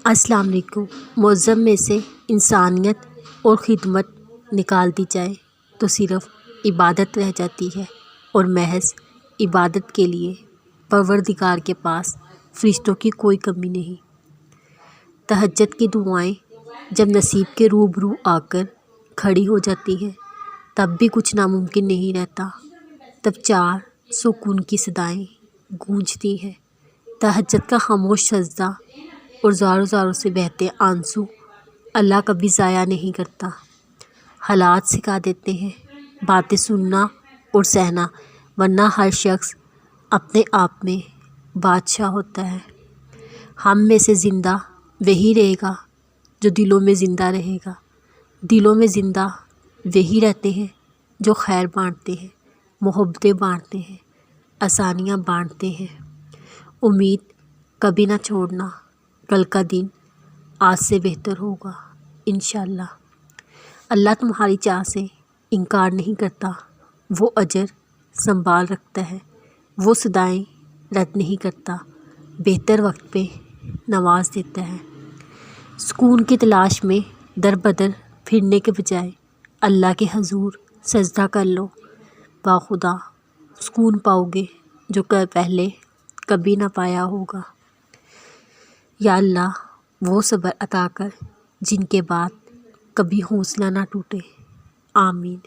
السلام علیکم۔ معظم میں سے انسانیت اور خدمت نکال دی جائے تو صرف عبادت رہ جاتی ہے، اور محض عبادت کے لیے پروردگار کے پاس فرشتوں کی کوئی کمی نہیں۔ تہجد کی دعائیں جب نصیب کے روبرو آ کر کھڑی ہو جاتی ہیں تب بھی کچھ ناممکن نہیں رہتا۔ تب چار سکون کی صدائیں گونجتی ہیں۔ تہجد کا خاموش سجدہ اور زاروں زاروں سے بہتے آنسو اللہ کبھی ضائع نہیں کرتا۔ حالات سکھا دیتے ہیں باتیں سننا اور سہنا، ورنہ ہر شخص اپنے آپ میں بادشاہ ہوتا ہے۔ ہم میں سے زندہ وہی رہے گا جو دلوں میں زندہ رہے گا۔ دلوں میں زندہ وہی رہتے ہیں جو خیر بانٹتے ہیں، محبتیں بانٹتے ہیں، آسانیاں بانٹتے ہیں۔ امید کبھی نہ چھوڑنا، کل کا دن آج سے بہتر ہوگا انشاءاللہ۔ اللہ تمہاری چاہ سے انکار نہیں کرتا، وہ اجر سنبھال رکھتا ہے، وہ صدائیں رد نہیں کرتا، بہتر وقت پہ نواز دیتا ہے۔ سکون کی تلاش میں در بدر پھرنے کے بجائے اللہ کے حضور سجدہ کر لو، باخدا سکون پاؤ گے جو پہلے کبھی نہ پایا ہوگا۔ یا اللہ وہ صبر عطا کر جن کے بعد کبھی حوصلہ نہ ٹوٹے، آمین۔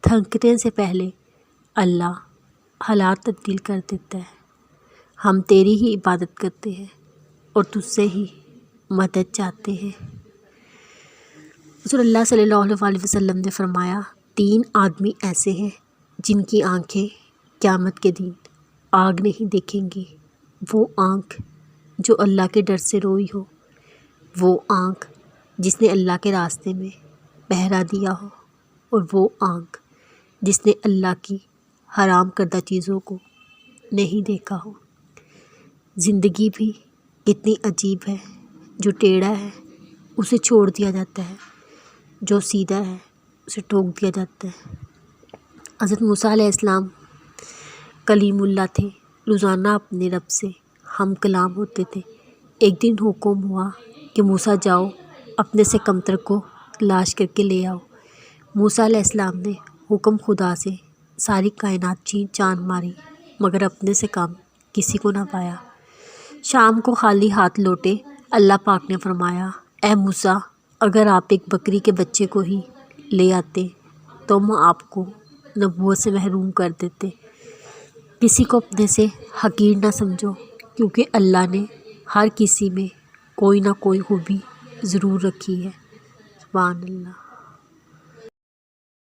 تھکنے سے پہلے اللہ حالات تبدیل کر دیتا ہے۔ ہم تیری ہی عبادت کرتے ہیں اور تجھ سے ہی مدد چاہتے ہیں۔ رسول اللہ صلی اللہ علیہ وسلم نے فرمایا، 3 آدمی ایسے ہیں جن کی آنکھیں قیامت کے دن آگ نہیں دیکھیں گی۔ وہ آنکھ جو اللہ کے ڈر سے روئی ہو، وہ آنکھ جس نے اللہ کے راستے میں پہرا دیا ہو، اور وہ آنکھ جس نے اللہ کی حرام کردہ چیزوں کو نہیں دیکھا ہو۔ زندگی بھی کتنی عجیب ہے، جو ٹیڑھا ہے اسے چھوڑ دیا جاتا ہے، جو سیدھا ہے اسے ٹوک دیا جاتا ہے۔ حضرت موسیٰ علیہ السلام کلیم اللہ تھے، روزانہ اپنے رب سے ہم کلام ہوتے تھے۔ ایک دن حکم ہوا کہ موسیٰ جاؤ اپنے سے کمتر کو تلاش کر کے لے آؤ۔ موسیٰ علیہ السلام نے حکم خدا سے ساری کائنات چین چاند ماری، مگر اپنے سے کم کسی کو نہ پایا۔ شام کو خالی ہاتھ لوٹے، اللہ پاک نے فرمایا، اے موسیٰ، اگر آپ ایک بکری کے بچے کو ہی لے آتے تو ہم آپ کو نبوت سے محروم کر دیتے۔ کسی کو اپنے سے حقیر نہ سمجھو، کیونکہ اللہ نے ہر کسی میں کوئی نہ کوئی خوبی ضرور رکھی ہے۔ سبحان اللہ۔